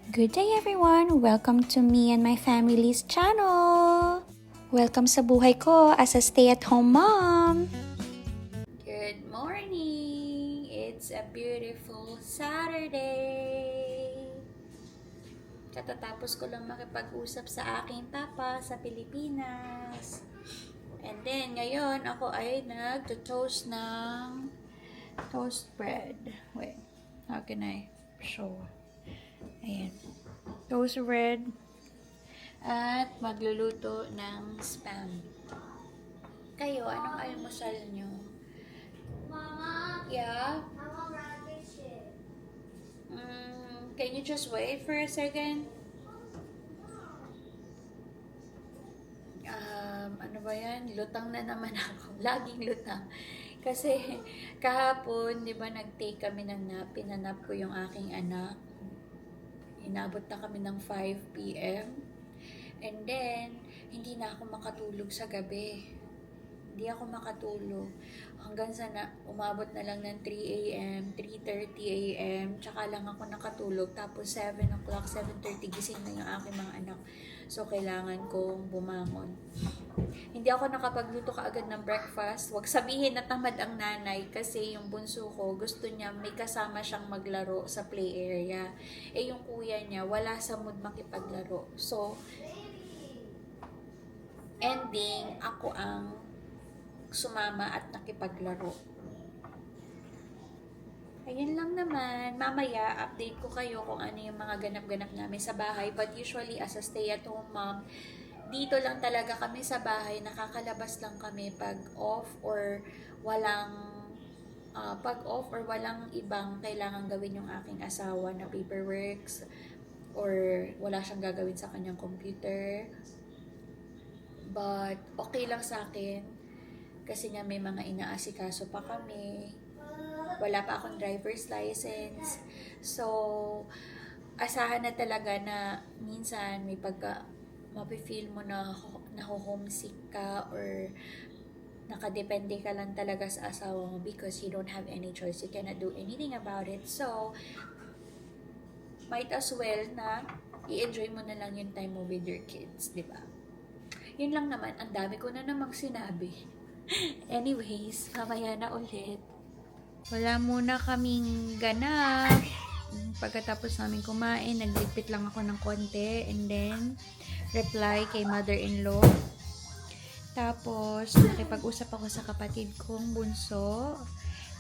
Good day everyone! Welcome to me and my family's channel! Welcome sa buhay ko as a stay-at-home mom! Good morning! It's a beautiful Saturday! Katatapos ko lang makipag-usap sa aking papa sa Pilipinas. And then, ngayon ako ay nag-toast ng toast bread. Wait, how can I show? Ayan. Toast bread. At magluluto ng spam. Kayo, anong almusal nyo? Mama, Yeah? I want rabbit shit. Can you just wait for a second? Ano ba yan? Lutang na naman ako. Laging lutang. Kasi kahapon, di ba, nag-take kami ng nap. Pinanap ko yung aking anak. Inabot na kami ng 5 p.m. And then, hindi na ako makatulog sa gabi. Hindi ako makatulog. Hanggang sa umabot na lang ng 3 a.m., 3:30 a.m., tsaka lang ako nakatulog. Tapos 7 o'clock, 7:30, gising na yung aking mga anak. So, kailangan kong bumangon. Hindi ako nakapagluto kaagad ng breakfast. Huwag sabihin na tamad ang nanay kasi yung bunso ko, gusto niya may kasama siyang maglaro sa play area. Eh, yung kuya niya, wala sa mood makipaglaro. So, ending, ako ang sumama at nakipaglaro. Ayun lang naman. Mamaya, update ko kayo kung ano yung mga ganap-ganap namin sa bahay. But usually, as a stay-at-home mom, dito lang talaga kami sa bahay. Nakakalabas lang kami pag off or walang ibang kailangan gawin yung aking asawa na paperworks or wala siyang gagawin sa kanyang computer. But okay lang sa akin kasi nga may mga inaasikaso pa kami. Wala pa akong driver's license. So, asahan na talaga na minsan may mapifeel mo na homesick ka or nakadepende ka lang talaga sa asawa mo because you don't have any choice. You cannot do anything about it. So, might as well na i-enjoy mo na lang yung time mo with your kids, di ba? Yun lang naman. Ang dami ko na namang sinabi. Anyways, mamaya na ulit. Wala muna kaming ganap. Pagkatapos namin kumain, nagligpit lang ako ng konti and then reply kay mother-in-law. Tapos, nakipag-usap ako sa kapatid kong bunso.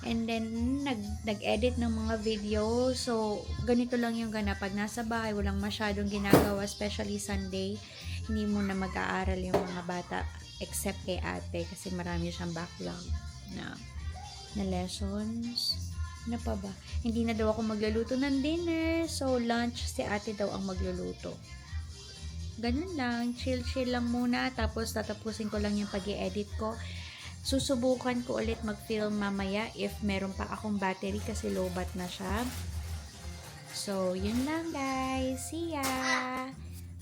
And then, nag-edit ng mga video. So, ganito lang yung ganap. Pag nasa bahay, walang masyadong ginagawa, especially Sunday, hindi mo na mag-aaral yung mga bata except kay ate kasi marami siyang backlog na lessons. Ano pa ba? Hindi na daw ako magluluto ng dinner. So, lunch, si ate daw ang magluluto. Ganun lang. Chill-chill lang muna. Tapos, tatapusin ko lang yung pag-i-edit ko. Susubukan ko ulit mag-film mamaya if meron pa akong battery kasi lowbat na siya. So, yun lang guys. See ya!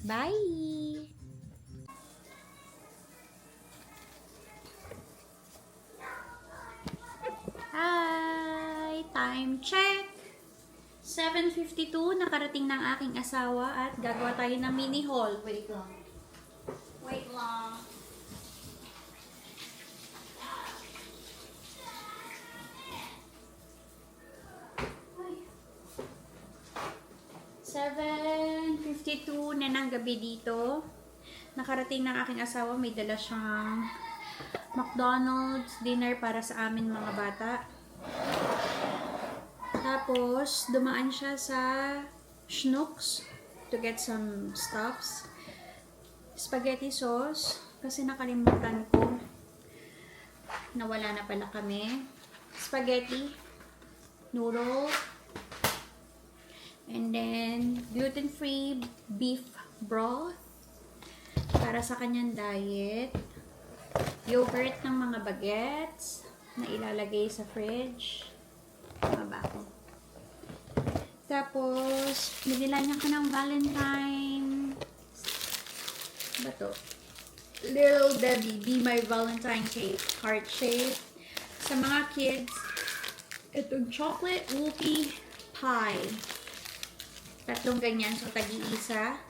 Bye! Hi! Time check! 7:52, nakarating ng aking asawa at gagawa tayo ng mini haul. Wait lang. Wait lang. Ay. 7:52 na ng gabi dito. Nakarating ng aking asawa, may dala siyang McDonald's dinner para sa amin mga bata. Tapos, dumaan siya sa Schnucks to get some stuffs. Spaghetti sauce, kasi nakalimutan ko. Nawala na pala kami. Spaghetti, noodle, and then gluten-free beef broth para sa kanyang diet. Yogurt ng mga bagets na ilalagay sa fridge. Tama ba ako? Tapos, binila niya ko ng Valentine. Ba to? Little Debbie, Be My Valentine Cake. Heart shape. Sa mga kids, itong chocolate whoopie pie. Tatlong ganyan. So, tag-iisa.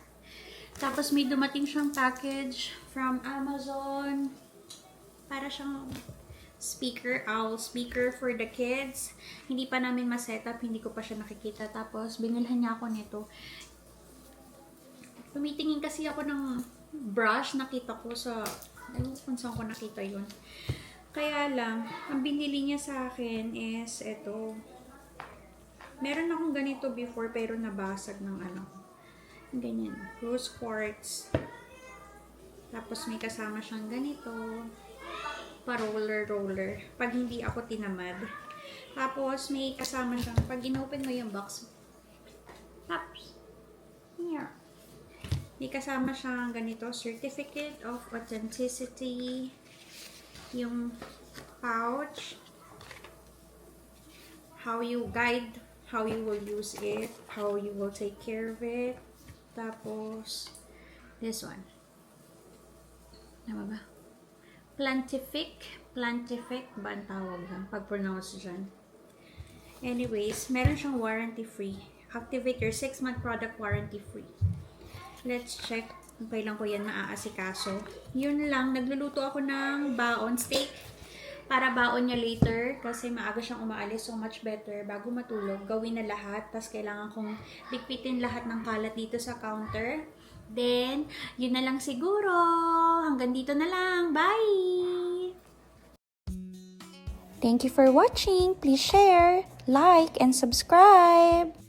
Tapos, may dumating siyang package from Amazon. Para siyang owl speaker for the kids. Hindi pa namin ma-setup. Hindi ko pa siya nakikita. Tapos, binilhan niya ako nito. Tumitingin kasi ako ng brush. Nakita ko sa... Ayun kung saan ko nakita yun. Kaya lang, ang binili niya sa akin is ito. Meron akong ganito before pero nabasag ng ganyan. Rose quartz. Tapos may kasama siyang ganito. Pa-roller. Pag hindi ako tinamad. Tapos may kasama siyang, pag inopen mo yung box, taps. Here. May kasama siyang ganito, certificate of authenticity. Yung pouch. How you will use it, how you will take care of it. Tapos, this one. Tama ba? Plantific ba ang tawag lang pag-pronounce dyan? Anyways, meron siyang warranty free. Activate your 6-month product warranty free. Let's check kung kailan ko yan maaasikaso. Yun lang, nagluluto ako ng baon steak. Para baon niya later kasi maaga siyang umaalis, so much better bago matulog gawin na lahat. Tapos kailangan kong ligpitin lahat ng kalat dito sa counter. Then yun na lang siguro, hanggang dito na lang. Bye. Thank you for watching. Please share, like and subscribe.